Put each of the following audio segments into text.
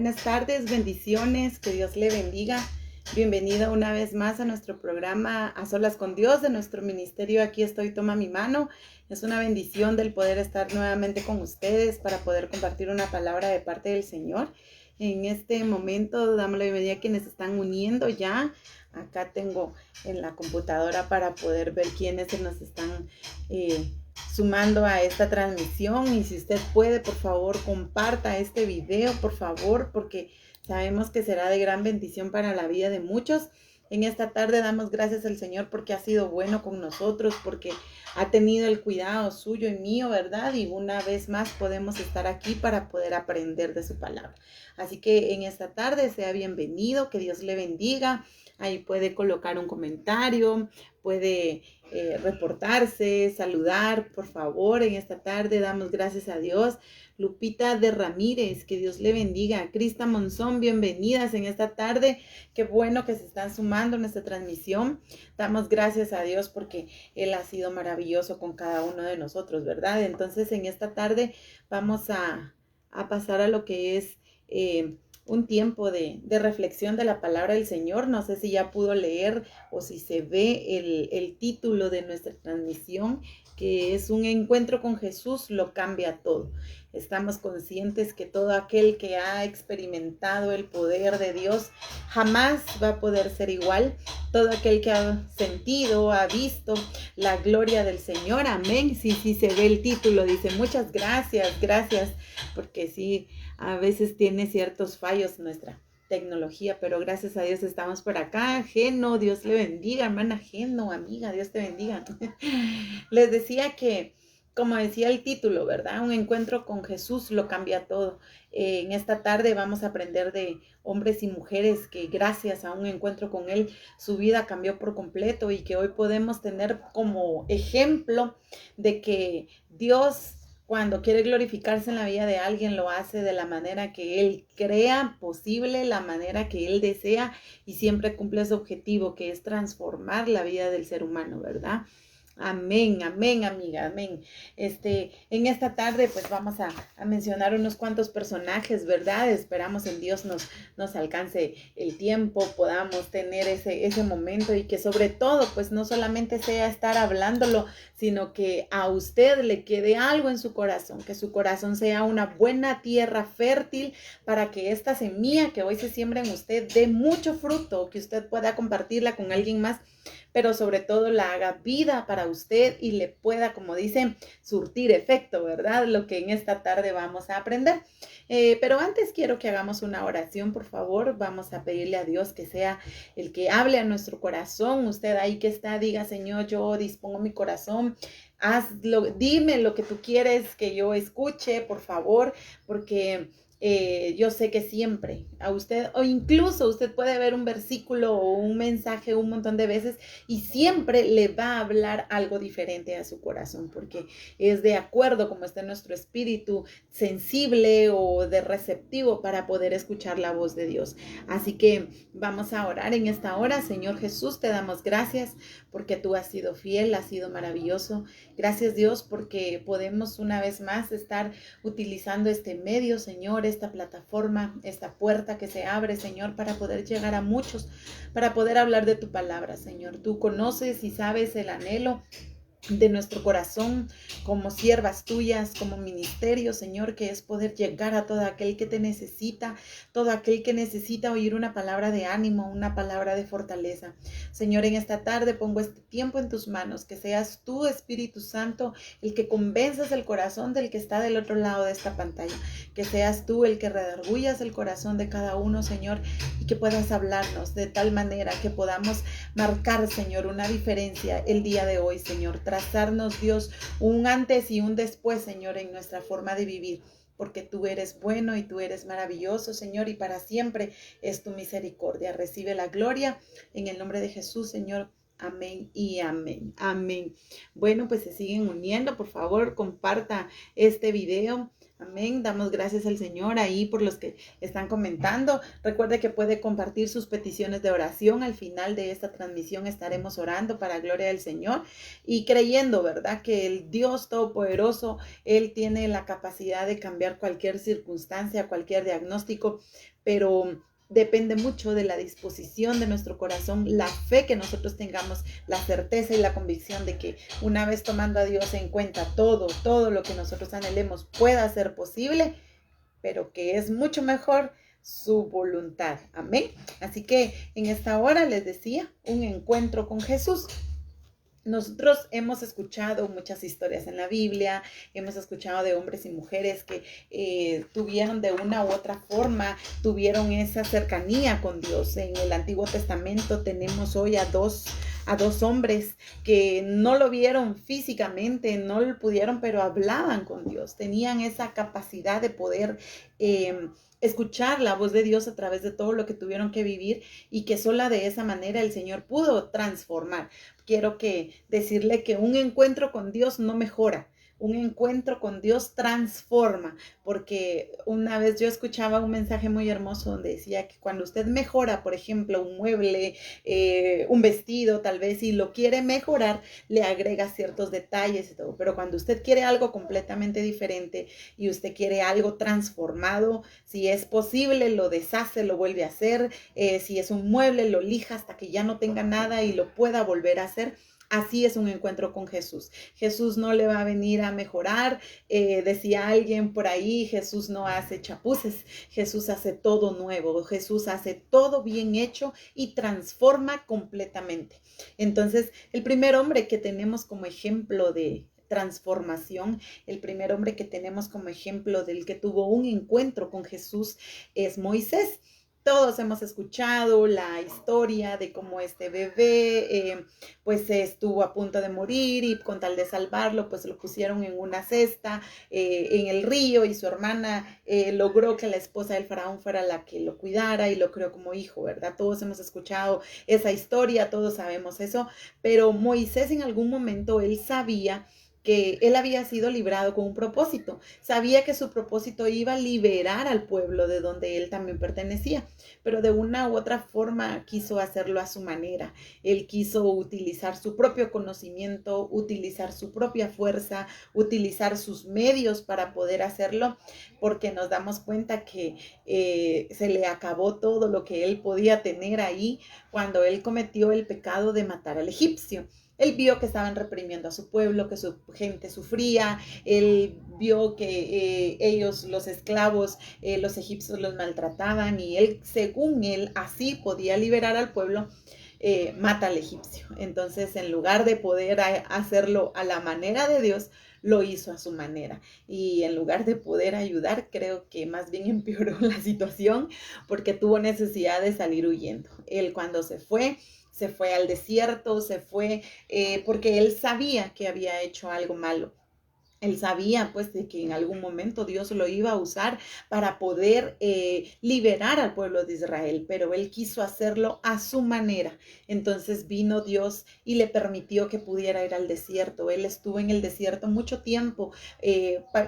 Buenas tardes, bendiciones, que Dios le bendiga. Bienvenida una vez más a nuestro programa A Solas con Dios, de nuestro ministerio Aquí Estoy, Toma Mi Mano. Es una bendición del poder estar nuevamente con ustedes para poder compartir una palabra de parte del Señor. En este momento damos la bienvenida a quienes se están uniendo ya. Acá tengo en la computadora para poder ver quiénes se nos están sumando a esta transmisión. Y si usted puede, por favor, comparta este video, por favor, porque sabemos que será de gran bendición para la vida de muchos. En esta tarde damos gracias al Señor porque ha sido bueno con nosotros, porque ha tenido el cuidado suyo y mío, ¿verdad? Y una vez más podemos estar aquí para poder aprender de su palabra. Así que en esta tarde sea bienvenido, que Dios le bendiga. Ahí puede colocar un comentario, puede reportarse, saludar, por favor. En esta tarde damos gracias a Dios. Lupita de Ramírez, que Dios le bendiga. Crista Monzón, bienvenidas en esta tarde. Qué bueno que se están sumando en esta transmisión. Damos gracias a Dios porque Él ha sido maravilloso con cada uno de nosotros, ¿verdad? Entonces en esta tarde vamos a pasar a lo que es un tiempo de reflexión de la palabra del Señor. No sé si ya pudo leer o si se ve el título de nuestra transmisión, que es un encuentro con Jesús lo cambia todo. Estamos conscientes que todo aquel que ha experimentado el poder de Dios jamás va a poder ser igual. Todo aquel que ha sentido, ha visto la gloria del Señor. Amén. Sí, se ve el título. Dice, muchas gracias, porque sí, a veces tiene ciertos fallos nuestra tecnología, pero gracias a Dios estamos por acá. Geno, Dios le bendiga, hermana Geno, amiga, Dios te bendiga. Les decía que, como decía el título, ¿verdad? Un encuentro con Jesús lo cambia todo. En esta tarde vamos a aprender de hombres y mujeres que gracias a un encuentro con Él, su vida cambió por completo y que hoy podemos tener como ejemplo de que Dios, cuando quiere glorificarse en la vida de alguien, lo hace de la manera que Él crea posible, la manera que Él desea, y siempre cumple su objetivo, que es transformar la vida del ser humano, ¿verdad? Amén, amén, amiga, amén. En esta tarde pues vamos a mencionar unos cuantos personajes, ¿verdad? Esperamos en Dios nos alcance el tiempo, podamos tener ese momento, y que sobre todo pues no solamente sea estar hablándolo, sino que a usted le quede algo en su corazón, que su corazón sea una buena tierra fértil para que esta semilla que hoy se siembra en usted dé mucho fruto, que usted pueda compartirla con alguien más, pero sobre todo la haga vida para usted y le pueda, como dicen, surtir efecto, ¿verdad? Lo que en esta tarde vamos a aprender. Pero antes quiero que hagamos una oración, por favor. Vamos a pedirle a Dios que sea el que hable a nuestro corazón. Usted ahí que está, diga, Señor, yo dispongo mi corazón. Dime lo que tú quieres que yo escuche, por favor, porque yo sé que siempre a usted, o incluso usted puede ver un versículo o un mensaje un montón de veces y siempre le va a hablar algo diferente a su corazón, porque es de acuerdo como está nuestro espíritu sensible o de receptivo para poder escuchar la voz de Dios. Así que vamos a orar en esta hora. Señor Jesús, te damos gracias porque tú has sido fiel, has sido maravilloso. Gracias, Dios, porque podemos una vez más estar utilizando este medio, Señor, esta plataforma, esta puerta que se abre, Señor, para poder llegar a muchos, para poder hablar de tu palabra, Señor. Tú conoces y sabes el anhelo de nuestro corazón como siervas tuyas, como ministerio, Señor, que es poder llegar a todo aquel que te necesita, todo aquel que necesita oír una palabra de ánimo, una palabra de fortaleza. Señor, en esta tarde pongo este tiempo en tus manos, que seas tú, Espíritu Santo, el que convenzas el corazón del que está del otro lado de esta pantalla, que seas tú el que redargullas el corazón de cada uno, Señor, y que puedas hablarnos de tal manera que podamos marcar, Señor, una diferencia el día de hoy, Señor, trazarnos, Dios, un antes y un después, Señor, en nuestra forma de vivir, porque tú eres bueno y tú eres maravilloso, Señor, y para siempre es tu misericordia. Recibe la gloria en el nombre de Jesús, Señor. Amén y amén. Amén. Bueno, pues se siguen uniendo. Por favor, comparta este video. Amén. Damos gracias al Señor ahí por los que están comentando. Recuerde que puede compartir sus peticiones de oración. Al final de esta transmisión estaremos orando para gloria del Señor y creyendo, ¿verdad? Que el Dios Todopoderoso, Él tiene la capacidad de cambiar cualquier circunstancia, cualquier diagnóstico, pero depende mucho de la disposición de nuestro corazón, la fe que nosotros tengamos, la certeza y la convicción de que una vez tomando a Dios en cuenta todo lo que nosotros anhelemos pueda ser posible, pero que es mucho mejor su voluntad. Amén. Así que en esta hora les decía, un encuentro con Jesús. Nosotros hemos escuchado muchas historias en la Biblia, hemos escuchado de hombres y mujeres que tuvieron de una u otra forma, tuvieron esa cercanía con Dios. En el Antiguo Testamento tenemos hoy a dos hombres que no lo vieron físicamente, no lo pudieron, pero hablaban con Dios, tenían esa capacidad de poder escuchar la voz de Dios a través de todo lo que tuvieron que vivir y que sola de esa manera el Señor pudo transformar. Quiero decirle que un encuentro con Dios no mejora. Un encuentro con Dios transforma, porque una vez yo escuchaba un mensaje muy hermoso donde decía que cuando usted mejora, por ejemplo, un mueble, un vestido tal vez, y lo quiere mejorar, le agrega ciertos detalles y todo, pero cuando usted quiere algo completamente diferente y usted quiere algo transformado, si es posible, lo deshace, lo vuelve a hacer, si es un mueble, lo lija hasta que ya no tenga nada y lo pueda volver a hacer. Así es un encuentro con Jesús. Jesús no le va a venir a mejorar. Decía alguien por ahí, Jesús no hace chapuces. Jesús hace todo nuevo. Jesús hace todo bien hecho y transforma completamente. Entonces, el primer hombre que tenemos como ejemplo de transformación, el primer hombre que tenemos como ejemplo del que tuvo un encuentro con Jesús es Moisés. Todos hemos escuchado la historia de cómo este bebé pues estuvo a punto de morir y con tal de salvarlo pues lo pusieron en una cesta en el río y su hermana logró que la esposa del faraón fuera la que lo cuidara y lo crió como hijo, ¿verdad? Todos hemos escuchado esa historia, todos sabemos eso, pero Moisés en algún momento él sabía que él había sido librado con un propósito. Sabía que su propósito iba a liberar al pueblo de donde él también pertenecía, pero de una u otra forma quiso hacerlo a su manera. Él quiso utilizar su propio conocimiento, utilizar su propia fuerza, utilizar sus medios para poder hacerlo, porque nos damos cuenta que se le acabó todo lo que él podía tener ahí cuando él cometió el pecado de matar al egipcio. Él vio que estaban reprimiendo a su pueblo, que su gente sufría. Él vio que ellos, los esclavos, los egipcios los maltrataban y él, según él, así podía liberar al pueblo. Mata al egipcio. Entonces, en lugar de poder hacerlo a la manera de Dios, lo hizo a su manera. Y en lugar de poder ayudar, creo que más bien empeoró la situación porque tuvo necesidad de salir huyendo. Él cuando se fue al desierto, se fue porque él sabía que había hecho algo malo. Él sabía pues de que en algún momento Dios lo iba a usar para poder liberar al pueblo de Israel, pero él quiso hacerlo a su manera. Entonces vino Dios y le permitió que pudiera ir al desierto. Él estuvo en el desierto mucho tiempo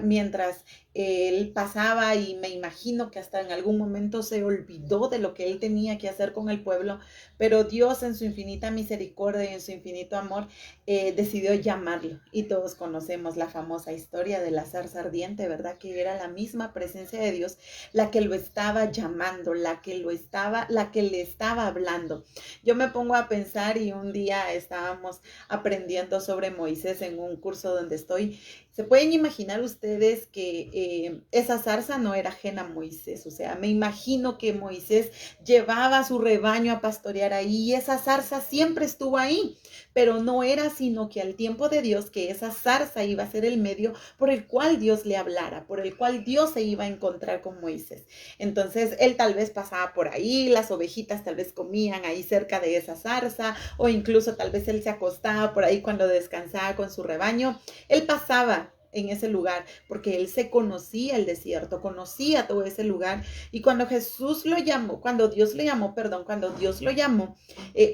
mientras él pasaba y me imagino que hasta en algún momento se olvidó de lo que él tenía que hacer con el pueblo, pero Dios en su infinita misericordia y en su infinito amor decidió llamarlo y todos conocemos la famosa historia de la zarza ardiente, ¿verdad? Que era la misma presencia de Dios la que lo estaba llamando, la que le estaba hablando. Yo me pongo a pensar y un día estábamos aprendiendo sobre Moisés en un curso donde estoy. ¿Se pueden imaginar ustedes que esa zarza no era ajena a Moisés? O sea, me imagino que Moisés llevaba a su rebaño a pastorear ahí y esa zarza siempre estuvo ahí, pero no era sino que al tiempo de Dios que esa zarza iba a ser el medio por el cual Dios le hablara, por el cual Dios se iba a encontrar con Moisés. Entonces, él tal vez pasaba por ahí, las ovejitas tal vez comían ahí cerca de esa zarza, o incluso tal vez él se acostaba por ahí cuando descansaba con su rebaño. Él pasaba en ese lugar, porque él se conocía el desierto, conocía todo ese lugar, y cuando Dios lo llamó,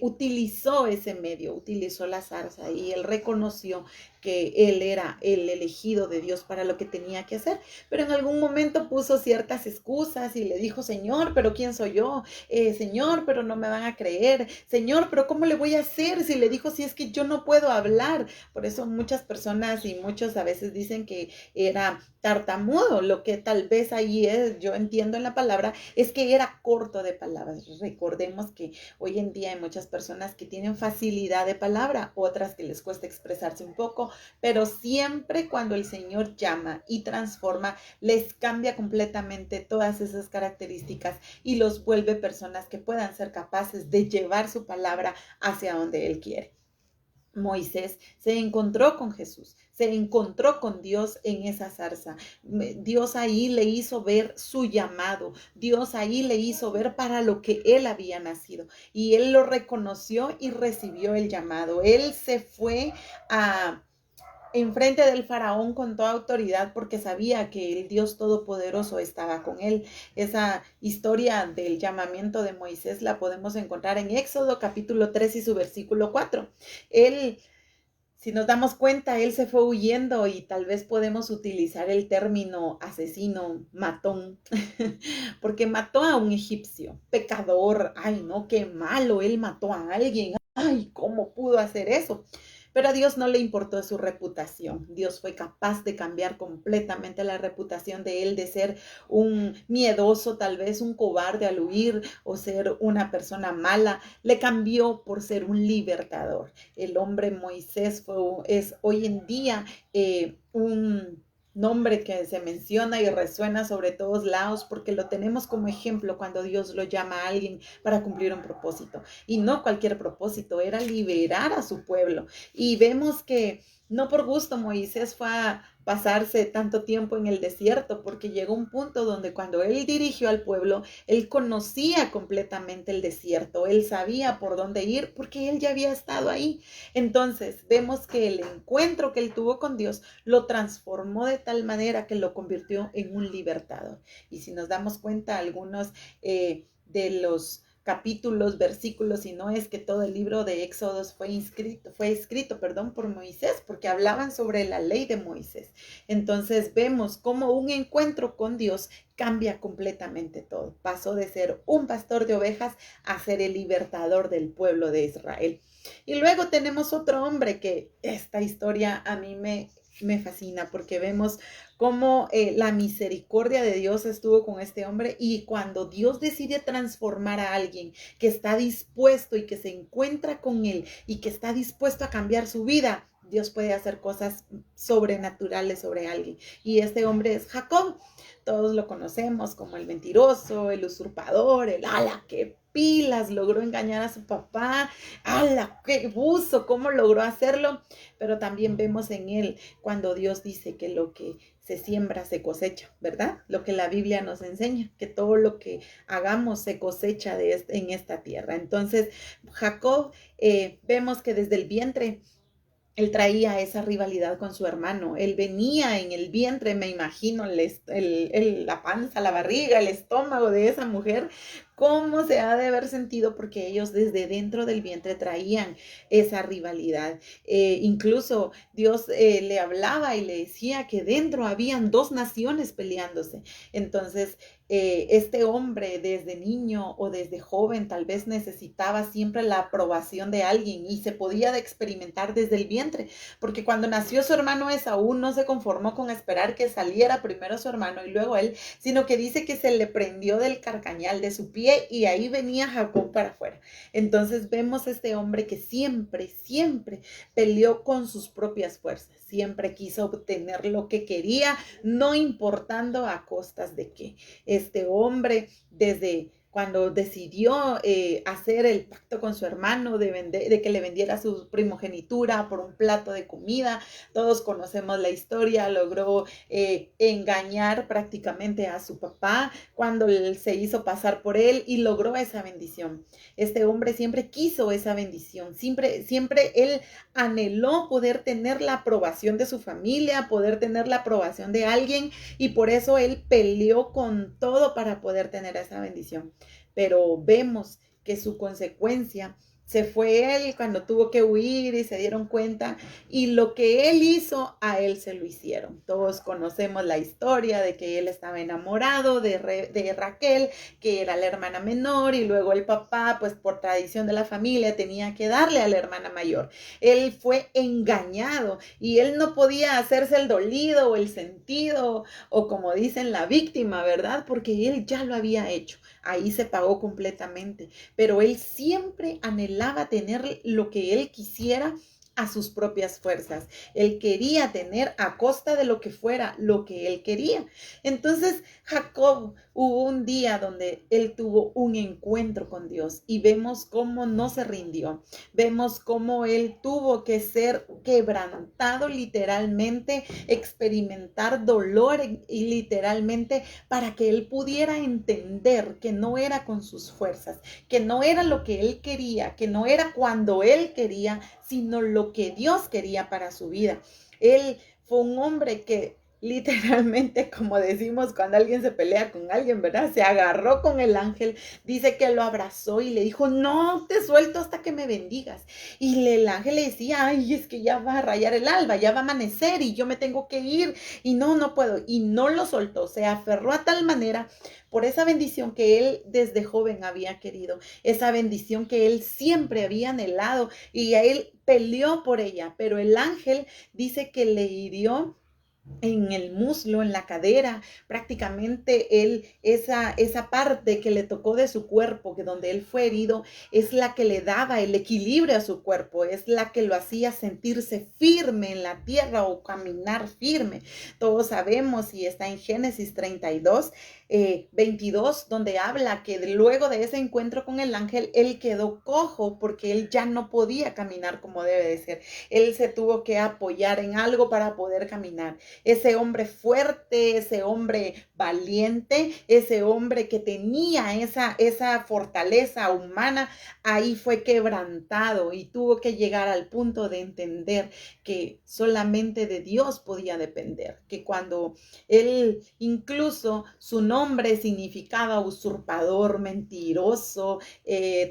utilizó ese medio, utilizó la zarza, y él reconoció que él era el elegido de Dios para lo que tenía que hacer, pero en algún momento puso ciertas excusas y le dijo, Señor, pero ¿quién soy yo? Señor, pero no me van a creer. Señor, pero ¿cómo le voy a hacer? Si le dijo, si es que yo no puedo hablar. Por eso muchas personas y muchos a veces dicen que era tartamudo. Lo que tal vez ahí es, yo entiendo en la palabra, es que era corto de palabras. Recordemos que hoy en día hay muchas personas que tienen facilidad de palabra, otras que les cuesta expresarse un poco, pero siempre cuando el Señor llama y transforma, les cambia completamente todas esas características y los vuelve personas que puedan ser capaces de llevar su palabra hacia donde Él quiere. Moisés se encontró con Jesús, se encontró con Dios en esa zarza. Dios ahí le hizo ver su llamado, Dios ahí le hizo ver para lo que él había nacido y él lo reconoció y recibió el llamado. Él se fue a enfrente del faraón con toda autoridad porque sabía que el Dios Todopoderoso estaba con él. Esa historia del llamamiento de Moisés la podemos encontrar en Éxodo capítulo 3 y su versículo 4. Él, si nos damos cuenta, él se fue huyendo y tal vez podemos utilizar el término asesino, matón, porque mató a un egipcio, pecador. Ay, no, qué malo, él mató a alguien. Ay, ¿cómo pudo hacer eso? Pero a Dios no le importó su reputación. Dios fue capaz de cambiar completamente la reputación de él, de ser un miedoso, tal vez un cobarde al huir o ser una persona mala. Le cambió por ser un libertador. El hombre Moisés es hoy en día un nombre que se menciona y resuena sobre todos lados porque lo tenemos como ejemplo cuando Dios lo llama a alguien para cumplir un propósito. Y no cualquier propósito, era liberar a su pueblo. Y vemos que no por gusto Moisés fue a pasarse tanto tiempo en el desierto, porque llegó un punto donde cuando él dirigió al pueblo, él conocía completamente el desierto, él sabía por dónde ir porque él ya había estado ahí. Entonces vemos que el encuentro que él tuvo con Dios lo transformó de tal manera que lo convirtió en un libertador. Y si nos damos cuenta, algunos de los capítulos, versículos, y no es que todo el libro de Éxodos fue escrito por Moisés, porque hablaban sobre la ley de Moisés. Entonces vemos cómo un encuentro con Dios cambia completamente todo. Pasó de ser un pastor de ovejas a ser el libertador del pueblo de Israel. Y luego tenemos otro hombre que esta historia a mí me fascina porque vemos cómo la misericordia de Dios estuvo con este hombre y cuando Dios decide transformar a alguien que está dispuesto y que se encuentra con él y que está dispuesto a cambiar su vida, Dios puede hacer cosas sobrenaturales sobre alguien. Y este hombre es Jacob. Todos lo conocemos como el mentiroso, el usurpador, el ala, qué pilas, logró engañar a su papá, ala, qué buzo, cómo logró hacerlo. Pero también vemos en él cuando Dios dice que lo que se siembra se cosecha, ¿verdad? Lo que la Biblia nos enseña, que todo lo que hagamos se cosecha en esta tierra. Entonces, Jacob, vemos que desde el vientre él traía esa rivalidad con su hermano. Él venía en el vientre, me imagino, la panza, la barriga, el estómago de esa mujer. ¿Cómo se ha de haber sentido? Porque ellos desde dentro del vientre traían esa rivalidad. Incluso Dios le hablaba y le decía que dentro habían dos naciones peleándose. Entonces, este hombre desde niño o desde joven tal vez necesitaba siempre la aprobación de alguien y se podía experimentar desde el vientre, porque cuando nació su hermano Esaú no se conformó con esperar que saliera primero su hermano y luego él, sino que dice que se le prendió del carcañal de su pie y ahí venía Jacob para afuera. Entonces vemos este hombre que siempre peleó con sus propias fuerzas, siempre quiso obtener lo que quería, no importando a costas de qué. Este hombre desde cuando decidió hacer el pacto con su hermano de que le vendiera su primogenitura por un plato de comida. Todos conocemos la historia, logró engañar prácticamente a su papá cuando él se hizo pasar por él y logró esa bendición. Este hombre siempre quiso esa bendición, siempre él anheló poder tener la aprobación de su familia, poder tener la aprobación de alguien y por eso él peleó con todo para poder tener esa bendición. Pero vemos que su consecuencia Se fue él cuando tuvo que huir y se dieron cuenta, y lo que él hizo, a él se lo hicieron. Todos conocemos la historia de que él estaba enamorado de Raquel, que era la hermana menor, y luego el papá, pues por tradición de la familia, tenía que darle a la hermana mayor. Él fue engañado y él no podía hacerse el dolido o el sentido, o como dicen, la víctima, ¿verdad? Porque él ya lo había hecho. Ahí se pagó completamente, pero él siempre anhelaba tener lo que él quisiera a sus propias fuerzas. Él quería tener a costa de lo que fuera lo que él quería. Entonces Jacob, hubo un día donde él tuvo un encuentro con Dios y vemos cómo no se rindió. Vemos cómo él tuvo que ser quebrantado literalmente, experimentar dolor y literalmente para que él pudiera entender que no era con sus fuerzas, que no era lo que él quería, que no era cuando él quería, sino lo que Dios quería para su vida. Él fue un hombre que literalmente, como decimos cuando alguien se pelea con alguien, ¿verdad? Se agarró con el ángel, dice que lo abrazó y le dijo, no te suelto hasta que me bendigas. Y el ángel le decía, ay, es que ya va a rayar el alba, ya va a amanecer y yo me tengo que ir y no puedo. Y no lo soltó, se aferró a tal manera por esa bendición que él desde joven había querido, esa bendición que él siempre había anhelado, y a él peleó por ella, pero el ángel dice que le hirió en el muslo, en la cadera, prácticamente él, esa parte que le tocó de su cuerpo, que donde él fue herido, es la que le daba el equilibrio a su cuerpo, es la que lo hacía sentirse firme en la tierra o caminar firme. Todos sabemos, y está en Génesis 32, 22, donde habla que luego de ese encuentro con el ángel, él quedó cojo porque él ya no podía caminar como debe de ser. Él se tuvo que apoyar en algo para poder caminar. Ese hombre fuerte, ese hombre valiente, ese hombre que tenía esa fortaleza humana, ahí fue quebrantado y tuvo que llegar al punto de entender que solamente de Dios podía depender, que cuando él, incluso su nombre significaba usurpador, mentiroso,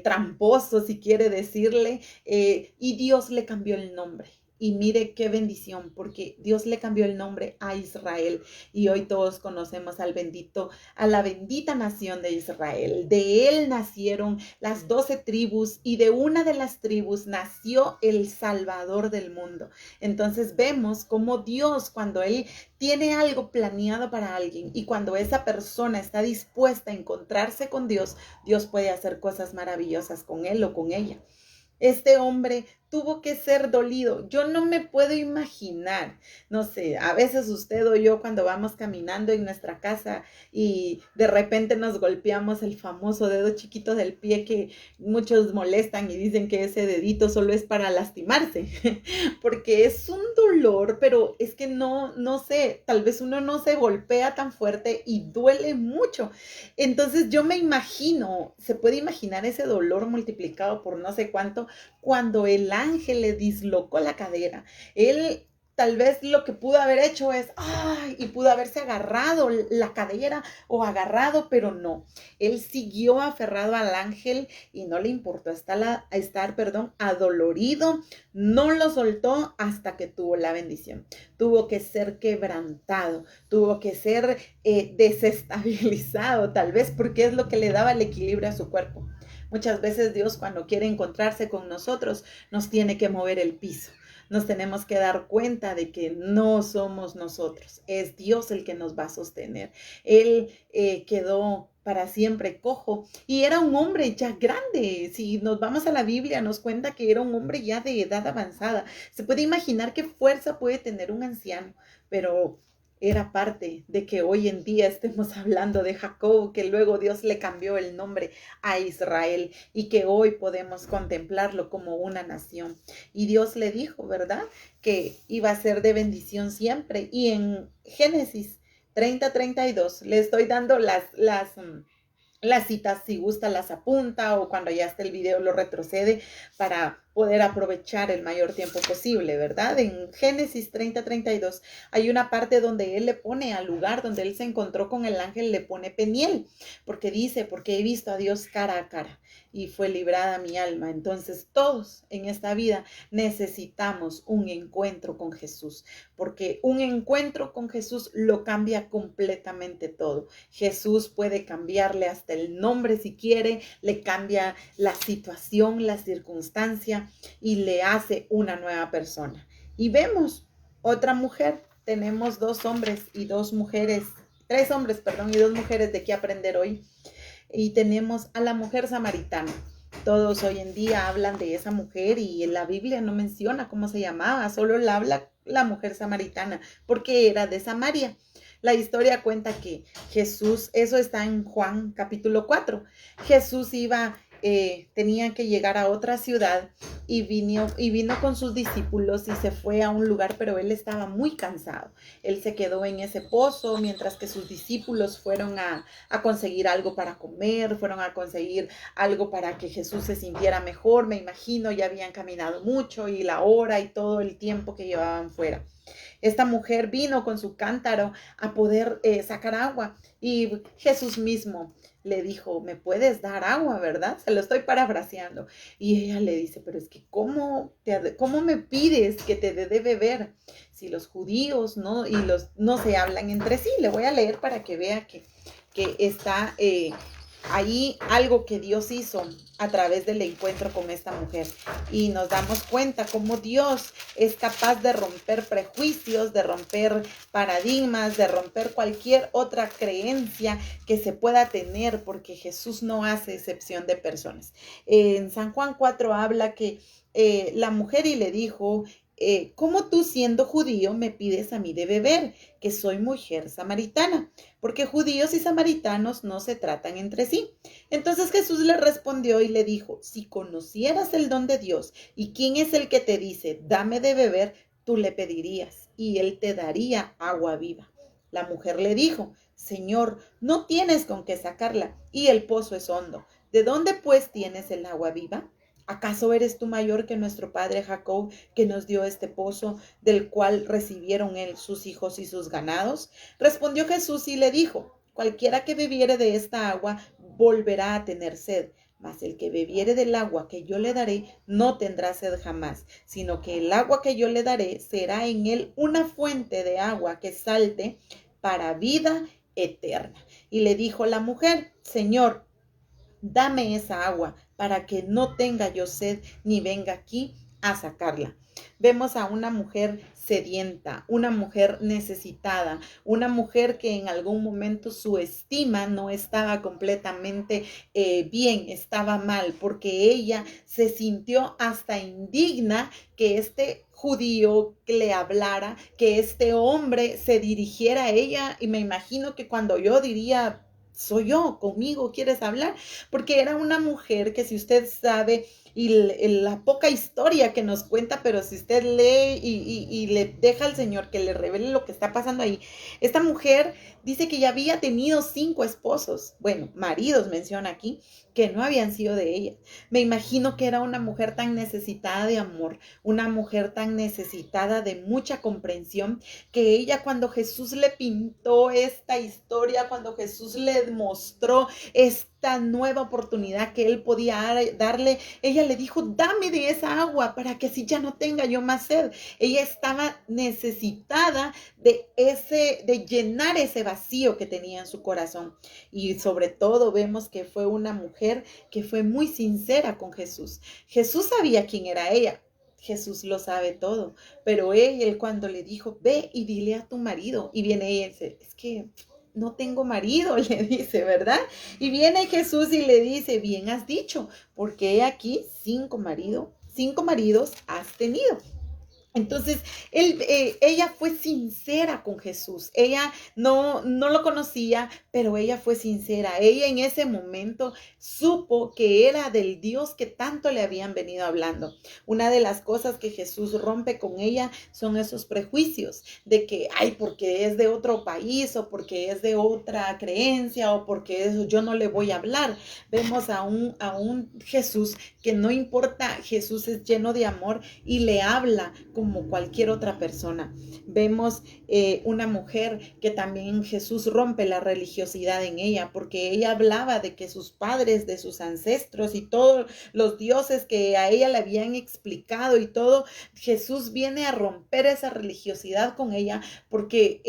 tramposo, si quiere decirle, y Dios le cambió el nombre. Y mire qué bendición, porque Dios le cambió el nombre a Israel y hoy todos conocemos al bendito, a la bendita nación de Israel. De él nacieron las 12 tribus y de una de las tribus nació el Salvador del mundo. Entonces vemos cómo Dios, cuando él tiene algo planeado para alguien y cuando esa persona está dispuesta a encontrarse con Dios, Dios puede hacer cosas maravillosas con él o con ella. Este hombre tuvo que ser dolido. Yo no me puedo imaginar, no sé, a veces usted o yo cuando vamos caminando en nuestra casa y de repente nos golpeamos el famoso dedo chiquito del pie que muchos molestan y dicen que ese dedito solo es para lastimarse, porque es un dolor, pero es que no sé, tal vez uno no se golpea tan fuerte y duele mucho. Entonces yo me imagino, se puede imaginar ese dolor multiplicado por no sé cuánto cuando el ángel le dislocó la cadera. Él tal vez lo que pudo haber hecho es, ¡ay! Y pudo haberse agarrado la cadera o agarrado, pero no. Él siguió aferrado al ángel y no le importó estar adolorido. No lo soltó hasta que tuvo la bendición. Tuvo que ser quebrantado, tuvo que ser desestabilizado, tal vez porque es lo que le daba el equilibrio a su cuerpo. Muchas veces Dios, cuando quiere encontrarse con nosotros, nos tiene que mover el piso. Nos tenemos que dar cuenta de que no somos nosotros, es Dios el que nos va a sostener. Él quedó para siempre cojo y era un hombre ya grande. Si nos vamos a la Biblia, nos cuenta que era un hombre ya de edad avanzada. Se puede imaginar qué fuerza puede tener un anciano, pero era parte de que hoy en día estemos hablando de Jacob, que luego Dios le cambió el nombre a Israel y que hoy podemos contemplarlo como una nación. Y Dios le dijo, ¿verdad?, que iba a ser de bendición siempre. Y en Génesis 30:32 le estoy dando las citas, si gusta las apunta o cuando ya esté el video lo retrocede para poder aprovechar el mayor tiempo posible, ¿verdad? En Génesis 30:32 hay una parte donde él le pone al lugar donde él se encontró con el ángel, le pone Peniel, porque dice, porque he visto a Dios cara a cara y fue librada mi alma. Entonces todos en esta vida necesitamos un encuentro con Jesús, porque un encuentro con Jesús lo cambia completamente todo. Jesús puede cambiarle hasta el nombre si quiere, le cambia la situación, la circunstancia y le hace una nueva persona. Y vemos otra mujer, tenemos dos hombres y dos mujeres, tres hombres, perdón, y dos mujeres de qué aprender hoy. Y tenemos a la mujer samaritana. Todos hoy en día hablan de esa mujer y en la Biblia no menciona cómo se llamaba, solo la habla la mujer samaritana, porque era de Samaria. La historia cuenta que Jesús, eso está en Juan capítulo 4, Jesús tenía que llegar a otra ciudad y vino con sus discípulos y se fue a un lugar, pero él estaba muy cansado. Él se quedó en ese pozo mientras que sus discípulos fueron a conseguir algo para comer, fueron a conseguir algo para que Jesús se sintiera mejor. Me imagino, ya habían caminado mucho y la hora y todo el tiempo que llevaban fuera. Esta mujer vino con su cántaro a poder sacar agua y Jesús mismo le dijo, ¿me puedes dar agua, verdad? Se lo estoy parafraseando. Y ella le dice, pero es que ¿cómo me pides que te dé de beber? Si los judíos no se hablan entre sí. Le voy a leer para que vea que está ahí algo que Dios hizo a través del encuentro con esta mujer. Y nos damos cuenta cómo Dios es capaz de romper prejuicios, de romper paradigmas, de romper cualquier otra creencia que se pueda tener, porque Jesús no hace excepción de personas. En San Juan 4 habla que la mujer y le dijo, ¿cómo tú siendo judío me pides a mí de beber, que soy mujer samaritana? Porque judíos y samaritanos no se tratan entre sí. Entonces Jesús le respondió y le dijo, si conocieras el don de Dios y quién es el que te dice, dame de beber, tú le pedirías y él te daría agua viva. La mujer le dijo, Señor, no tienes con qué sacarla y el pozo es hondo. ¿De dónde pues tienes el agua viva? ¿Acaso eres tú mayor que nuestro padre Jacob, que nos dio este pozo, del cual recibieron él, sus hijos y sus ganados? Respondió Jesús y le dijo, cualquiera que bebiere de esta agua volverá a tener sed, mas el que bebiere del agua que yo le daré no tendrá sed jamás, sino que el agua que yo le daré será en él una fuente de agua que salte para vida eterna. Y le dijo la mujer, Señor, dame esa agua para que no tenga yo sed ni venga aquí a sacarla. Vemos a una mujer sedienta, una mujer necesitada, una mujer que en algún momento su estima no estaba completamente bien, estaba mal, porque ella se sintió hasta indigna que este judío que le hablara, que este hombre se dirigiera a ella, y me imagino que cuando yo diría, soy yo, conmigo quieres hablar, porque era una mujer que, si usted sabe, y la poca historia que nos cuenta, pero si usted lee y le deja al Señor que le revele lo que está pasando ahí, esta mujer dice que ya había tenido 5 esposos, bueno, maridos menciona aquí, que no habían sido de ella. Me imagino que era una mujer tan necesitada de amor, una mujer tan necesitada de mucha comprensión, que ella, cuando Jesús le pintó esta historia, cuando Jesús le mostró esta nueva oportunidad que él podía darle, ella le dijo, dame de esa agua para que así ya no tenga yo más sed. Ella estaba necesitada de llenar ese vacío que tenía en su corazón. Y sobre todo vemos que fue una mujer que fue muy sincera con Jesús. Jesús sabía quién era ella. Jesús lo sabe todo, pero él cuando le dijo, ve y dile a tu marido, y viene ella y dice, es que no tengo marido, le dice, ¿verdad? Y viene Jesús y le dice, bien has dicho, porque he aquí 5 maridos has tenido. Entonces, ella fue sincera con Jesús. Ella no lo conocía, pero ella fue sincera. Ella en ese momento supo que era del Dios que tanto le habían venido hablando. Una de las cosas que Jesús rompe con ella son esos prejuicios de que, ay, porque es de otro país o porque es de otra creencia o porque eso yo no le voy a hablar. Vemos a un Jesús que no importa, Jesús es lleno de amor y le habla como cualquier otra persona. Vemos una mujer que también Jesús rompe la religiosidad en ella, porque ella hablaba de que sus padres, de sus ancestros y todos los dioses que a ella le habían explicado y todo, Jesús viene a romper esa religiosidad con ella porque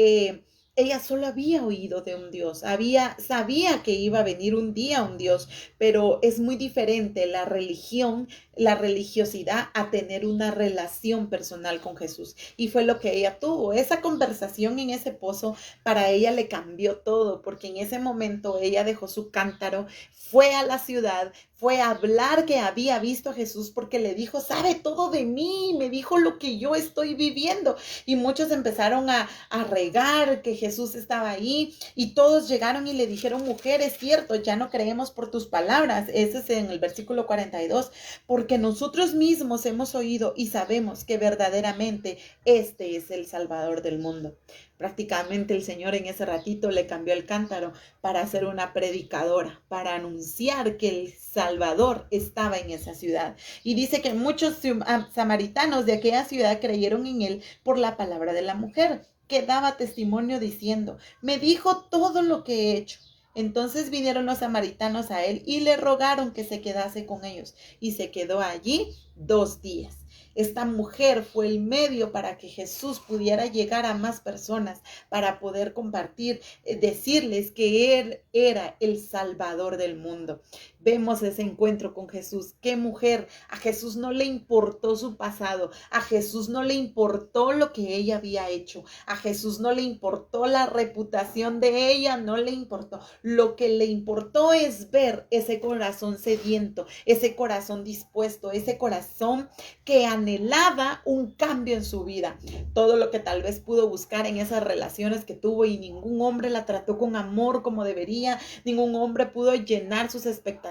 ella solo había oído de un Dios, sabía que iba a venir un día un Dios, pero es muy diferente la religión, la religiosidad a tener una relación personal con Jesús. Y fue lo que ella tuvo. Esa conversación en ese pozo para ella le cambió todo, porque en ese momento ella dejó su cántaro, fue a la ciudad, fue a hablar que había visto a Jesús porque le dijo, sabe todo de mí, me dijo lo que yo estoy viviendo. Y muchos empezaron a regar que Jesús estaba ahí y todos llegaron y le dijeron, mujer, es cierto, ya no creemos por tus palabras. Ese es en el versículo 42, porque nosotros mismos hemos oído y sabemos que verdaderamente este es el Salvador del mundo. Prácticamente el Señor en ese ratito le cambió el cántaro para ser una predicadora, para anunciar que el Salvador estaba en esa ciudad. Y dice que muchos samaritanos de aquella ciudad creyeron en él por la palabra de la mujer, que daba testimonio diciendo, me dijo todo lo que he hecho. Entonces vinieron los samaritanos a él y le rogaron que se quedase con ellos. Y se quedó allí 2 días. Esta mujer fue el medio para que Jesús pudiera llegar a más personas, para poder compartir, decirles que Él era el Salvador del mundo. Vemos ese encuentro con Jesús. ¿Qué mujer? A Jesús no le importó su pasado, a Jesús no le importó lo que ella había hecho, a Jesús no le importó la reputación de ella, no le importó. Lo que le importó es ver ese corazón sediento, ese corazón dispuesto, ese corazón que anhelaba un cambio en su vida. Todo lo que tal vez pudo buscar en esas relaciones que tuvo y ningún hombre la trató con amor como debería, ningún hombre pudo llenar sus expectativas.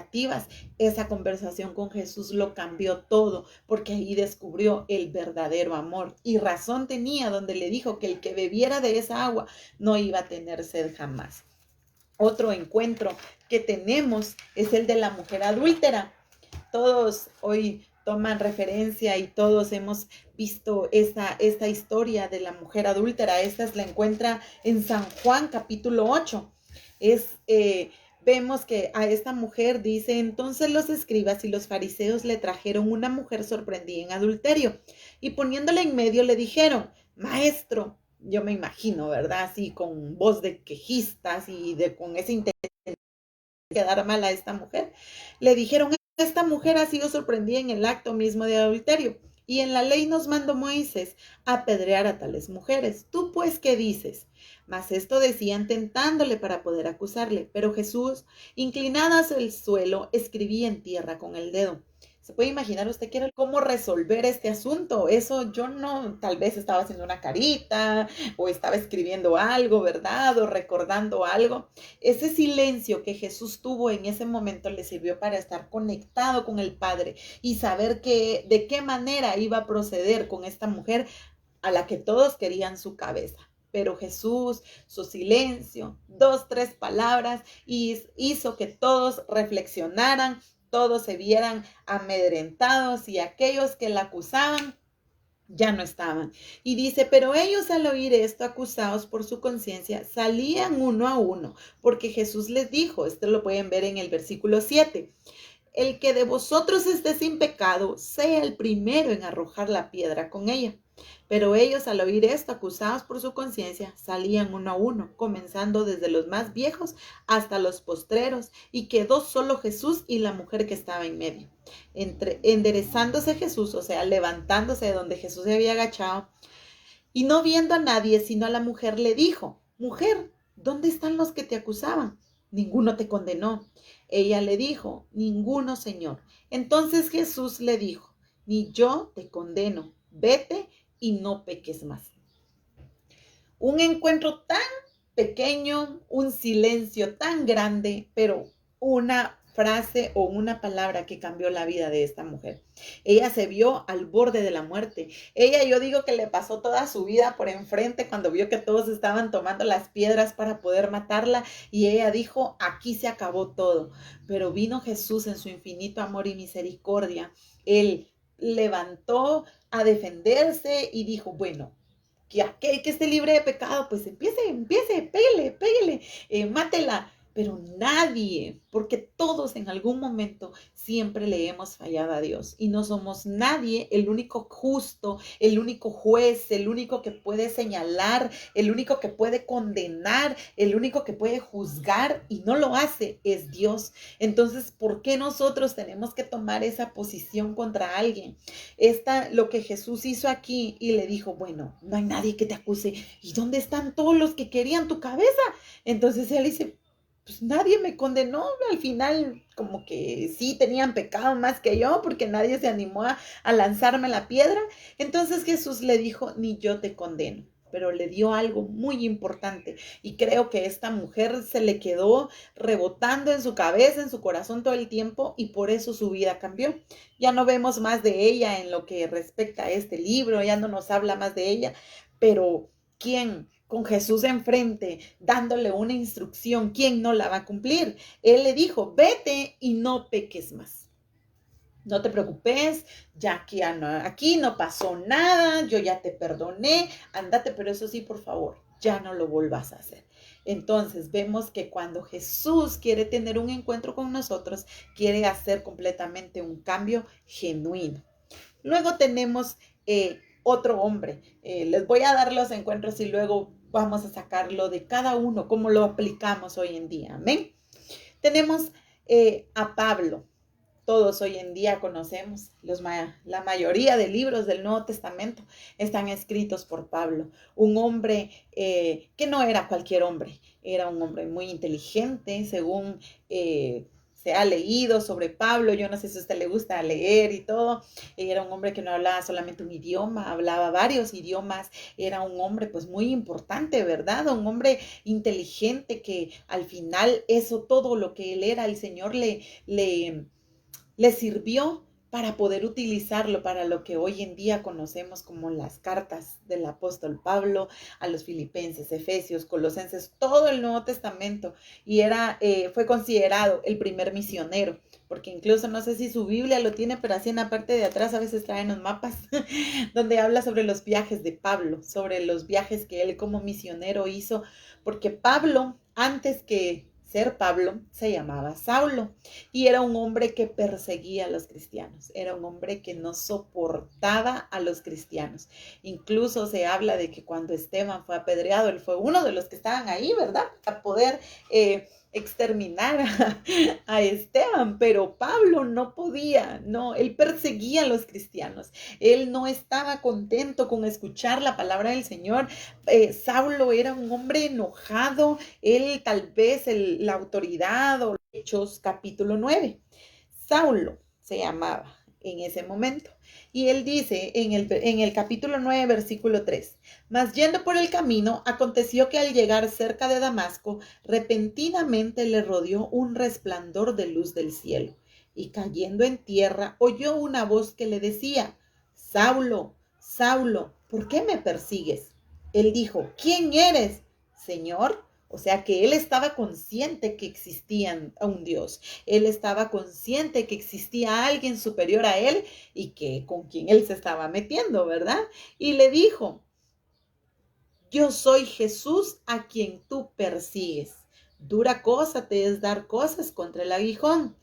Esa conversación con Jesús lo cambió todo, porque ahí descubrió el verdadero amor. Y razón tenía donde le dijo que el que bebiera de esa agua no iba a tener sed jamás. Otro encuentro que tenemos es el de la mujer adúltera. Todos hoy toman referencia y todos hemos visto esta historia de la mujer adúltera. Esta la encuentra en San Juan capítulo 8. Vemos que a esta mujer dice, entonces los escribas y los fariseos le trajeron una mujer sorprendida en adulterio y poniéndola en medio le dijeron, maestro, yo me imagino, ¿verdad? Así con voz de quejistas y con ese interés de quedar mal a esta mujer, le dijeron, esta mujer ha sido sorprendida en el acto mismo de adulterio y en la ley nos mandó Moisés apedrear a tales mujeres. ¿Tú pues qué dices? Mas esto decían tentándole para poder acusarle, pero Jesús, inclinado hacia el suelo, escribía en tierra con el dedo. ¿Se puede imaginar usted cómo resolver este asunto? Eso yo no, tal vez estaba haciendo una carita o estaba escribiendo algo, ¿verdad? O recordando algo. Ese silencio que Jesús tuvo en ese momento le sirvió para estar conectado con el Padre y saber de qué manera iba a proceder con esta mujer a la que todos querían su cabeza. Pero Jesús, su silencio, 2, 3 palabras, hizo que todos reflexionaran, todos se vieran amedrentados y aquellos que la acusaban ya no estaban. Y dice, pero ellos al oír esto, acusados por su conciencia, salían uno a uno, porque Jesús les dijo, esto lo pueden ver en el versículo 7, el que de vosotros esté sin pecado, sea el primero en arrojar la piedra con ella. Pero ellos al oír esto, acusados por su conciencia, salían uno a uno, comenzando desde los más viejos hasta los postreros, y quedó solo Jesús y la mujer que estaba en medio. Enderezándose Jesús, o sea, levantándose de donde Jesús se había agachado, y no viendo a nadie, sino a la mujer, le dijo, mujer, ¿dónde están los que te acusaban? Ninguno te condenó. Ella le dijo, ninguno, Señor. Entonces Jesús le dijo, ni yo te condeno, vete y no peques más. Un encuentro tan pequeño, un silencio tan grande, pero una frase o una palabra que cambió la vida de esta mujer. Ella se vio al borde de la muerte. Ella, yo digo que le pasó toda su vida por enfrente cuando vio que todos estaban tomando las piedras para poder matarla y ella dijo, aquí se acabó todo. Pero vino Jesús en su infinito amor y misericordia. Él levantó a defenderse y dijo, bueno, que aquel que esté libre de pecado, pues empiece, pégale, mátela. Pero nadie, porque todos en algún momento siempre le hemos fallado a Dios y no somos nadie, el único justo, el único juez, el único que puede señalar, el único que puede condenar, el único que puede juzgar y no lo hace es Dios. Entonces, ¿por qué nosotros tenemos que tomar esa posición contra alguien? Lo que Jesús hizo aquí y le dijo, bueno, no hay nadie que te acuse. ¿Y dónde están todos los que querían tu cabeza? Entonces él dice, pues nadie me condenó, al final como que sí tenían pecado más que yo porque nadie se animó a lanzarme la piedra. Entonces Jesús le dijo, ni yo te condeno, pero le dio algo muy importante y creo que esta mujer se le quedó rebotando en su cabeza, en su corazón todo el tiempo y por eso su vida cambió. Ya no vemos más de ella en lo que respecta a este libro, ya no nos habla más de ella, pero ¿quién? Con Jesús enfrente, dándole una instrucción, ¿quién no la va a cumplir? Él le dijo, vete y no peques más. No te preocupes, ya que aquí no pasó nada, yo ya te perdoné, andate, pero eso sí, por favor, ya no lo vuelvas a hacer. Entonces vemos que cuando Jesús quiere tener un encuentro con nosotros, quiere hacer completamente un cambio genuino. Luego tenemos otro hombre. Les voy a dar los encuentros y luego vamos a sacarlo de cada uno, cómo lo aplicamos hoy en día. Amén. Tenemos a Pablo. Todos hoy en día conocemos, la mayoría de libros del Nuevo Testamento están escritos por Pablo, un hombre que no era cualquier hombre, era un hombre muy inteligente, según se ha leído sobre Pablo. Yo no sé si a usted le gusta leer y todo. Era un hombre que no hablaba solamente un idioma, hablaba varios idiomas. Era un hombre pues muy importante, ¿verdad? Un hombre inteligente que al final eso, todo lo que él era, el Señor le sirvió para poder utilizarlo para lo que hoy en día conocemos como las cartas del apóstol Pablo a los Filipenses, Efesios, Colosenses, todo el Nuevo Testamento, y fue considerado el primer misionero, porque incluso no sé si su Biblia lo tiene, pero así en la parte de atrás a veces traen los mapas donde habla sobre los viajes de Pablo, sobre los viajes que él como misionero hizo, porque Pablo, antes que ser Pablo, se llamaba Saulo y era un hombre que perseguía a los cristianos, era un hombre que no soportaba a los cristianos. Incluso se habla de que cuando Esteban fue apedreado, él fue uno de los que estaban ahí, ¿verdad? A poder exterminar a Esteban, pero Pablo no podía, no, él perseguía a los cristianos, él no estaba contento con escuchar la palabra del Señor. Saulo era un hombre enojado, él tal vez la autoridad o Hechos capítulo 9, Saulo se llamaba en ese momento. Y él dice en el capítulo 9, versículo 3, mas yendo por el camino, aconteció que al llegar cerca de Damasco, repentinamente le rodeó un resplandor de luz del cielo, y cayendo en tierra, oyó una voz que le decía, Saulo, Saulo, ¿por qué me persigues? Él dijo, ¿quién eres, Señor? O sea que él estaba consciente que existía un Dios. Él estaba consciente que existía alguien superior a él y que con quien él se estaba metiendo, ¿verdad? Y le dijo, yo soy Jesús a quien tú persigues. Dura cosa te es dar cosas contra el aguijón.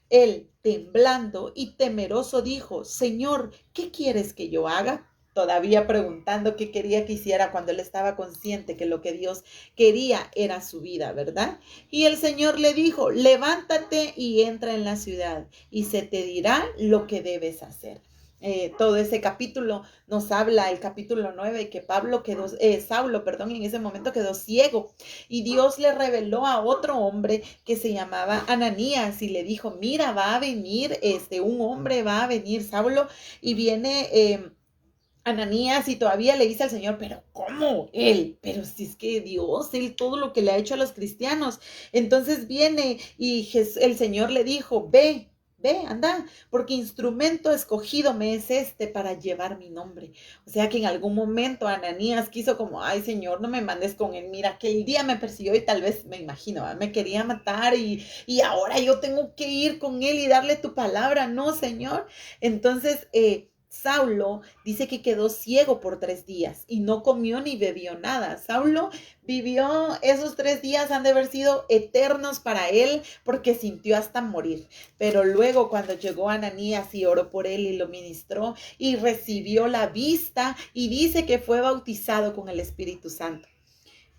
Él, temblando y temeroso, dijo, Señor, ¿qué quieres que yo haga? Todavía preguntando qué quería que hiciera cuando él estaba consciente que lo que Dios quería era su vida, ¿verdad? Y el Señor le dijo, levántate y entra en la ciudad y se te dirá lo que debes hacer. Todo ese capítulo nos habla, el capítulo 9, que Saulo, en ese momento quedó ciego y Dios le reveló a otro hombre que se llamaba Ananías y le dijo, mira, va a venir un hombre, va a venir Saulo y viene Ananías y todavía le dice al Señor, pero ¿cómo él? Pero si es que Dios, él todo lo que le ha hecho a los cristianos. Entonces viene y el Señor le dijo, ve, anda, porque instrumento escogido me es este para llevar mi nombre. O sea que en algún momento Ananías quiso como, ay Señor, no me mandes con él, mira que el día me persiguió y tal vez, me imagino, me quería matar y ahora yo tengo que ir con él y darle tu palabra, no Señor. Entonces, Saulo dice que quedó ciego por 3 días y no comió ni bebió nada. Saulo vivió esos 3 días, han de haber sido eternos para él porque sintió hasta morir. Pero luego cuando llegó Ananías y oró por él y lo ministró y recibió la vista y dice que fue bautizado con el Espíritu Santo.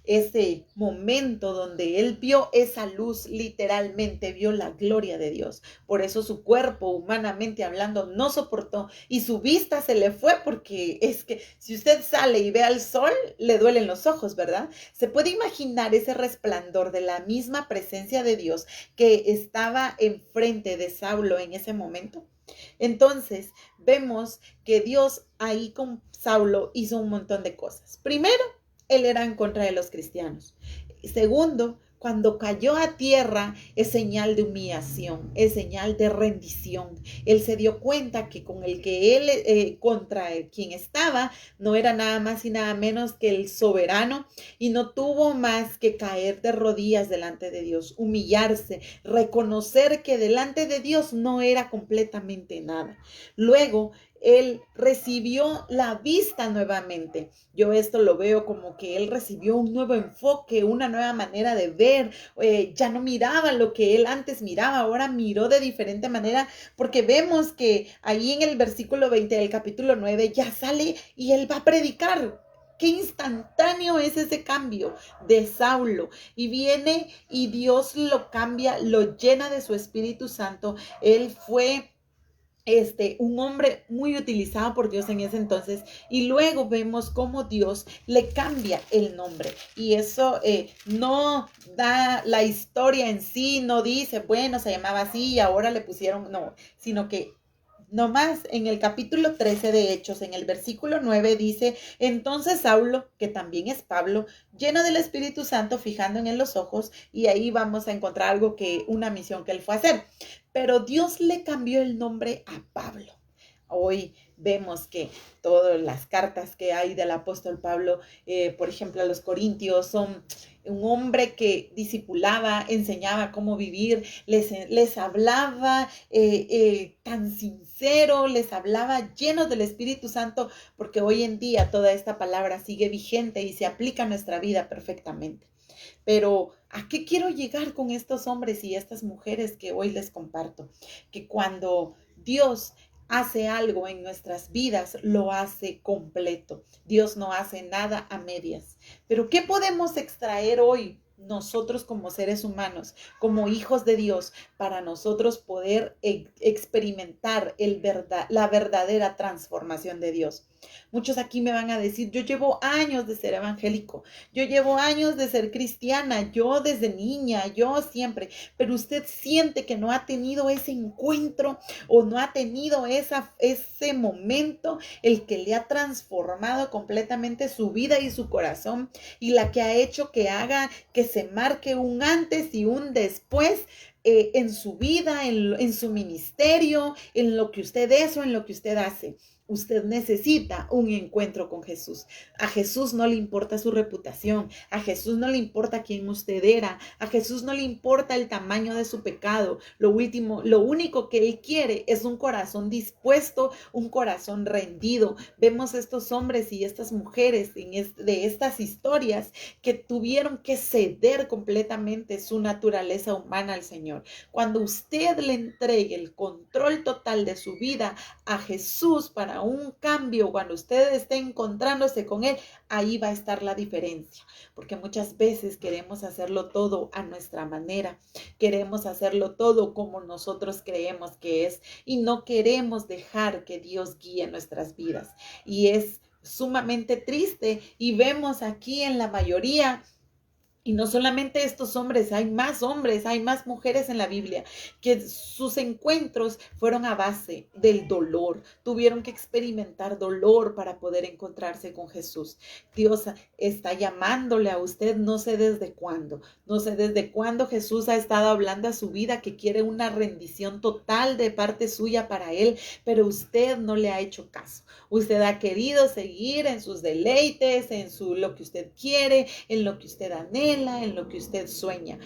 Ese momento donde él vio esa luz, literalmente vio la gloria de Dios. Por eso su cuerpo, humanamente hablando, no soportó y su vista se le fue, porque es que si usted sale y ve al sol, le duelen los ojos, ¿verdad? Se puede imaginar ese resplandor de la misma presencia de Dios que estaba enfrente de Saulo en ese momento. Entonces, vemos que Dios ahí con Saulo hizo un montón de cosas. Primero, él era en contra de los cristianos. Segundo, cuando cayó a tierra es señal de humillación, es señal de rendición. Él se dio cuenta que con el que él, contra quien estaba, no era nada más y nada menos que el soberano, y no tuvo más que caer de rodillas delante de Dios, humillarse, reconocer que delante de Dios no era completamente nada. Luego, él recibió la vista nuevamente. Yo esto lo veo como que él recibió un nuevo enfoque, una nueva manera de ver. Ya no miraba lo que él antes miraba, ahora miró de diferente manera, porque vemos que ahí en el versículo 20 del capítulo 9 ya sale y él va a predicar. Qué instantáneo es ese cambio de Saulo. Y viene y Dios lo cambia, lo llena de su Espíritu Santo. Él fue un hombre muy utilizado por Dios en ese entonces, y luego vemos cómo Dios le cambia el nombre, y eso no da la historia en sí, no dice, bueno, se llamaba así y ahora le pusieron, no, sino que nomás en el capítulo 13 de Hechos, en el versículo 9 dice, entonces Saulo, que también es Pablo, lleno del Espíritu Santo, fijando en él los ojos, y ahí vamos a encontrar algo que, una misión que él fue a hacer. Pero Dios le cambió el nombre a Pablo. Hoy vemos que todas las cartas que hay del apóstol Pablo, por ejemplo, a los Corintios, son un hombre que discipulaba, enseñaba cómo vivir, les hablaba tan sincero, les hablaba llenos del Espíritu Santo, porque hoy en día toda esta palabra sigue vigente y se aplica a nuestra vida perfectamente. Pero ¿a qué quiero llegar con estos hombres y estas mujeres que hoy les comparto? Que cuando Dios hace algo en nuestras vidas, lo hace completo. Dios no hace nada a medias. Pero ¿qué podemos extraer hoy nosotros como seres humanos, como hijos de Dios, para nosotros poder experimentar la verdadera transformación de Dios? Muchos aquí me van a decir, yo llevo años de ser evangélico, yo llevo años de ser cristiana, yo desde niña, yo siempre, pero usted siente que no ha tenido ese encuentro o no ha tenido ese momento, el que le ha transformado completamente su vida y su corazón, y la que ha hecho que haga que se marque un antes y un después en su vida, en su ministerio, en lo que usted es o en lo que usted hace. Usted necesita un encuentro con Jesús. A Jesús no le importa su reputación, a Jesús no le importa quién usted era, a Jesús no le importa el tamaño de su pecado. Lo único que Él quiere es un corazón dispuesto, un corazón rendido. Vemos estos hombres y estas mujeres de estas historias que tuvieron que ceder completamente su naturaleza humana al Señor. Cuando usted le entregue el control total de su vida a Jesús para un cambio, cuando usted esté encontrándose con Él, ahí va a estar la diferencia, porque muchas veces queremos hacerlo todo a nuestra manera, queremos hacerlo todo como nosotros creemos que es, y no queremos dejar que Dios guíe nuestras vidas, y es sumamente triste, y vemos aquí en la mayoría Y no solamente estos hombres, hay más mujeres en la Biblia, que sus encuentros fueron a base del dolor. Tuvieron que experimentar dolor para poder encontrarse con Jesús. Dios está llamándole a usted, no sé desde cuándo Jesús ha estado hablando a su vida, que quiere una rendición total de parte suya para Él, pero usted no le ha hecho caso. Usted ha querido seguir en sus deleites, lo que usted quiere, en lo que usted anhela, en lo que usted sueña.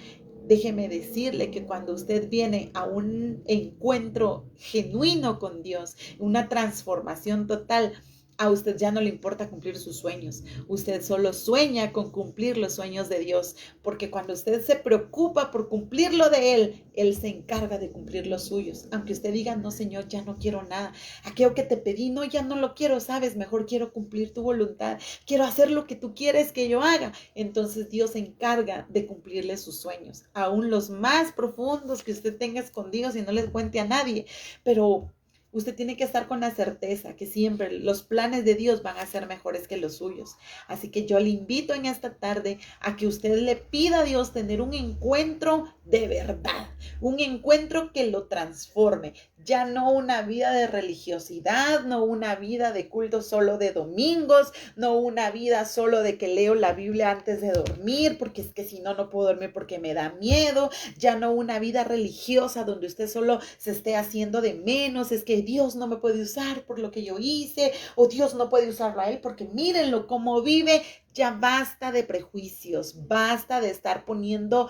Déjeme decirle que cuando usted viene a un encuentro genuino con Dios, una transformación total, a usted ya no le importa cumplir sus sueños. Usted solo sueña con cumplir los sueños de Dios, porque cuando usted se preocupa por cumplir lo de Él, Él se encarga de cumplir los suyos. Aunque usted diga, no, Señor, ya no quiero nada. Aquello que te pedí, no, ya no lo quiero, sabes, mejor quiero cumplir tu voluntad. Quiero hacer lo que tú quieres que yo haga. Entonces Dios se encarga de cumplirle sus sueños, aún los más profundos que usted tenga escondidos y no les cuente a nadie. Pero usted tiene que estar con la certeza que siempre los planes de Dios van a ser mejores que los suyos. Así que yo le invito en esta tarde a que usted le pida a Dios tener un encuentro de verdad, un encuentro que lo transforme. Ya no una vida de religiosidad, no una vida de culto solo de domingos, no una vida solo de que leo la Biblia antes de dormir, porque es que si no, no puedo dormir porque me da miedo. Ya no una vida religiosa donde usted solo se esté haciendo de menos, es que Dios no me puede usar por lo que yo hice, o Dios no puede usarlo a él porque mírenlo cómo vive. Ya basta de prejuicios, basta de estar poniendo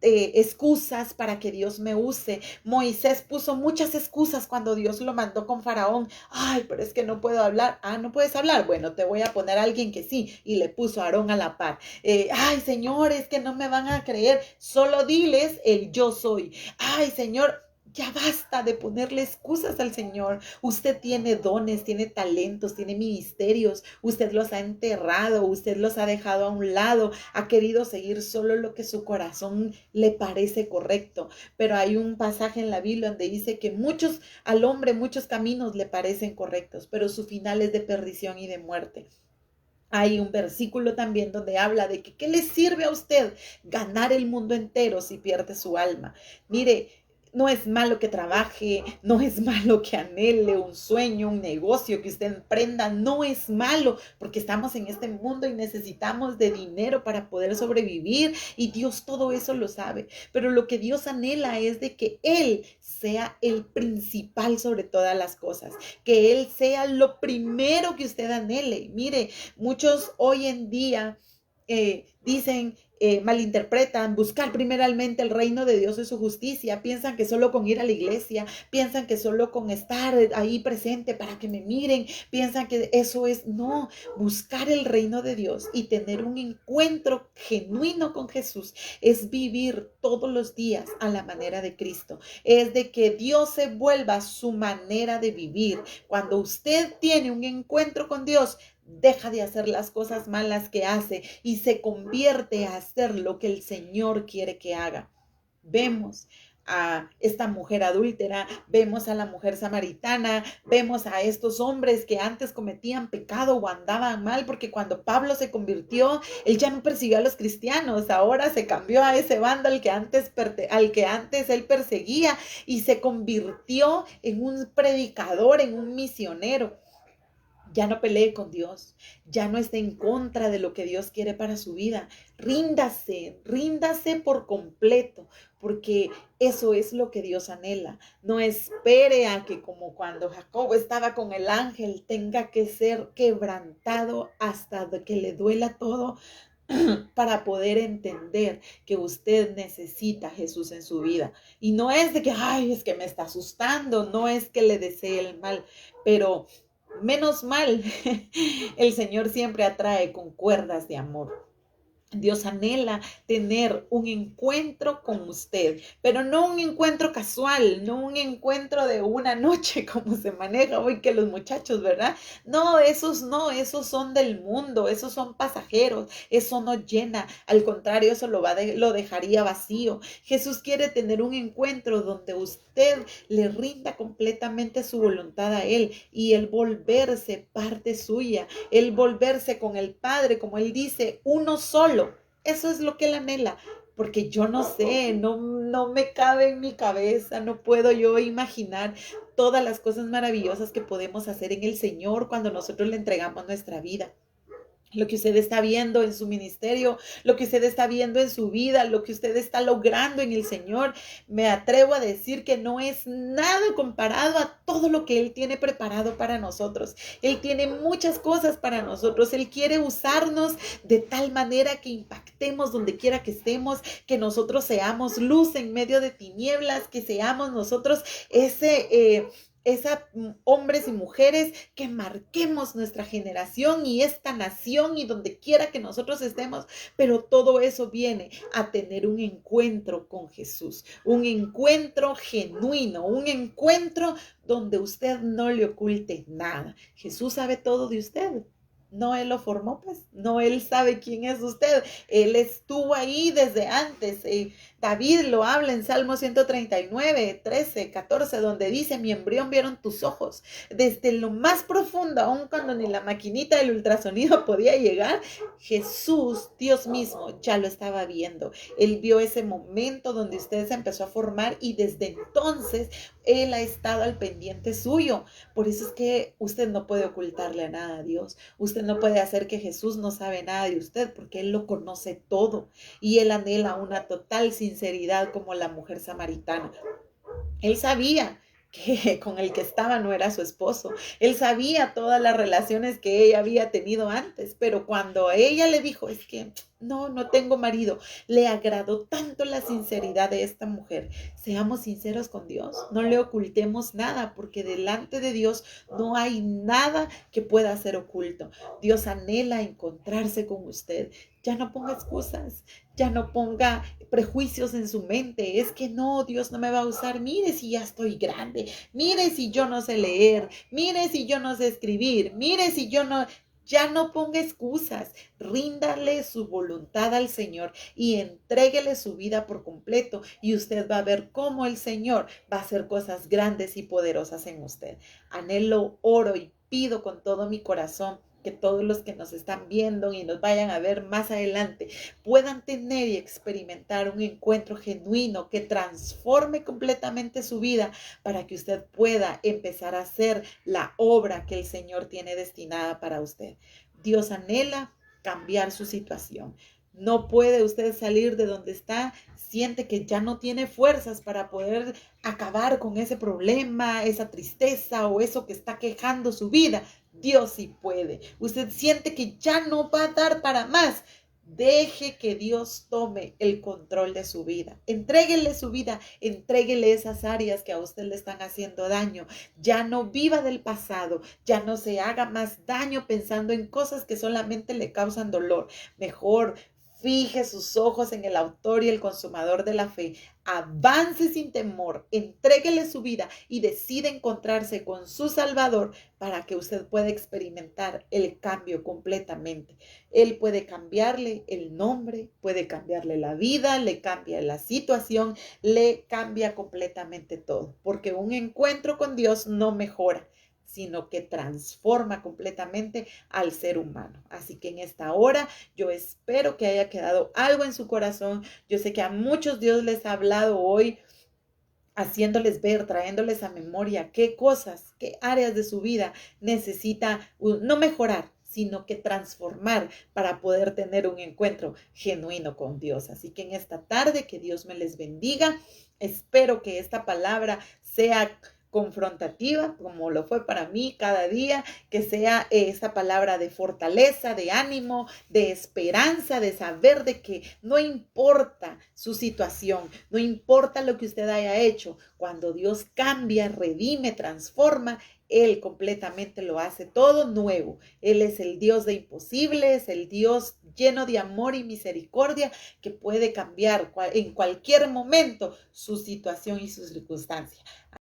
excusas para que Dios me use. Moisés puso muchas excusas cuando Dios lo mandó con Faraón. Ay, pero es que no puedo hablar. Ah, ¿no puedes hablar? Bueno, te voy a poner a alguien que sí. Y le puso a Aarón a la par. Ay, Señor, es que no me van a creer. Solo diles el yo soy. Ay, Señor, ya basta de ponerle excusas al Señor. Usted tiene dones, tiene talentos, tiene ministerios. Usted los ha enterrado, usted los ha dejado a un lado. Ha querido seguir solo lo que su corazón le parece correcto. Pero hay un pasaje en la Biblia donde dice que al hombre muchos caminos le parecen correctos, pero su final es de perdición y de muerte. Hay un versículo también donde habla de que ¿qué le sirve a usted ganar el mundo entero si pierde su alma? Mire, no es malo que trabaje, no es malo que anhele un sueño, un negocio que usted emprenda, no es malo porque estamos en este mundo y necesitamos de dinero para poder sobrevivir y Dios todo eso lo sabe. Pero lo que Dios anhela es de que Él sea el principal sobre todas las cosas, que Él sea lo primero que usted anhele. Mire, muchos hoy en día dicen, malinterpretan, buscar primeramente el reino de Dios y su justicia, piensan que solo con ir a la iglesia, piensan que solo con estar ahí presente para que me miren, piensan que eso es, no, buscar el reino de Dios y tener un encuentro genuino con Jesús es vivir todos los días a la manera de Cristo, es de que Dios se vuelva su manera de vivir. Cuando usted tiene un encuentro con Dios, deja de hacer las cosas malas que hace y se convierte a hacer lo que el Señor quiere que haga. Vemos a esta mujer adúltera, vemos a la mujer samaritana, vemos a estos hombres que antes cometían pecado o andaban mal, porque cuando Pablo se convirtió, él ya no persiguió a los cristianos, ahora se cambió a ese bando al que antes él perseguía y se convirtió en un predicador, en un misionero. Ya no pelee con Dios, ya no esté en contra de lo que Dios quiere para su vida. Ríndase por completo, porque eso es lo que Dios anhela. No espere a que como cuando Jacob estaba con el ángel, tenga que ser quebrantado hasta que le duela todo para poder entender que usted necesita a Jesús en su vida. Y no es de que, ay, es que me está asustando, no es que le desee el mal, pero menos mal, el Señor siempre atrae con cuerdas de amor. Dios anhela tener un encuentro con usted, pero no un encuentro casual, no un encuentro de una noche como se maneja hoy que los muchachos, ¿verdad? No, esos son del mundo, esos son pasajeros, eso no llena, al contrario, eso lo dejaría vacío. Jesús quiere tener un encuentro donde usted le rinda completamente su voluntad a Él y Él volverse parte suya, Él volverse con el Padre, como Él dice, uno solo. Eso es lo que él anhela. Porque yo no sé, no me cabe en mi cabeza, no puedo yo imaginar todas las cosas maravillosas que podemos hacer en el Señor cuando nosotros le entregamos nuestra vida. Lo que usted está viendo en su ministerio, lo que usted está viendo en su vida, lo que usted está logrando en el Señor, me atrevo a decir que no es nada comparado a todo lo que Él tiene preparado para nosotros. Él tiene muchas cosas para nosotros. Él quiere usarnos de tal manera que impactemos donde quiera que estemos, que nosotros seamos luz en medio de tinieblas, que seamos nosotros hombres y mujeres que marquemos nuestra generación y esta nación y donde quiera que nosotros estemos, pero todo eso viene a tener un encuentro con Jesús, un encuentro genuino, un encuentro donde usted no le oculte nada. Jesús sabe todo de usted. No, Él lo formó, pues. No, Él sabe quién es usted. Él estuvo ahí desde antes. David lo habla en Salmo 139, 13, 14, donde dice, mi embrión vieron tus ojos. Desde lo más profundo, aun cuando ni la maquinita del ultrasonido podía llegar, Jesús, Dios mismo, ya lo estaba viendo. Él vio ese momento donde usted se empezó a formar y desde entonces Él ha estado al pendiente suyo. Por eso es que usted no puede ocultarle a nada a Dios. Usted no puede hacer que Jesús no sabe nada de usted porque Él lo conoce todo y Él anhela una total sinceridad como la mujer samaritana. Él sabía que con el que estaba no era su esposo. Él sabía todas las relaciones que ella había tenido antes, pero cuando ella le dijo, es que no tengo marido, le agradó tanto la sinceridad de esta mujer. Seamos sinceros con Dios, no le ocultemos nada, porque delante de Dios no hay nada que pueda ser oculto. Dios anhela encontrarse con usted. Ya no ponga excusas, ya no ponga prejuicios en su mente. Es que no, Dios no me va a usar. Mire si ya estoy grande, mire si yo no sé leer, mire si yo no sé escribir, mire si yo no... Ya no ponga excusas, ríndale su voluntad al Señor y entréguele su vida por completo y usted va a ver cómo el Señor va a hacer cosas grandes y poderosas en usted. Anhelo, oro y pido con todo mi corazón que todos los que nos están viendo y nos vayan a ver más adelante puedan tener y experimentar un encuentro genuino que transforme completamente su vida para que usted pueda empezar a hacer la obra que el Señor tiene destinada para usted. Dios anhela cambiar su situación. No puede usted salir de donde está, siente que ya no tiene fuerzas para poder acabar con ese problema, esa tristeza o eso que está quejando su vida. Dios sí puede. Usted siente que ya no va a dar para más. Deje que Dios tome el control de su vida. Entréguele su vida, entréguele esas áreas que a usted le están haciendo daño. Ya no viva del pasado, ya no se haga más daño pensando en cosas que solamente le causan dolor. Mejor fije sus ojos en el autor y el consumador de la fe. Avance sin temor, entréguele su vida y decide encontrarse con su Salvador para que usted pueda experimentar el cambio completamente. Él puede cambiarle el nombre, puede cambiarle la vida, le cambia la situación, le cambia completamente todo. Porque un encuentro con Dios no mejora, sino que transforma completamente al ser humano. Así que en esta hora yo espero que haya quedado algo en su corazón. Yo sé que a muchos Dios les ha hablado hoy, haciéndoles ver, trayéndoles a memoria qué cosas, qué áreas de su vida necesita no mejorar, sino que transformar para poder tener un encuentro genuino con Dios. Así que en esta tarde que Dios me les bendiga. Espero que esta palabra sea confrontativa, como lo fue para mí cada día, que sea esa palabra de fortaleza, de ánimo, de esperanza, de saber de que no importa su situación, no importa lo que usted haya hecho, cuando Dios cambia, redime, transforma, Él completamente lo hace todo nuevo. Él es el Dios de imposibles, el Dios lleno de amor y misericordia que puede cambiar en cualquier momento su situación y su circunstancia.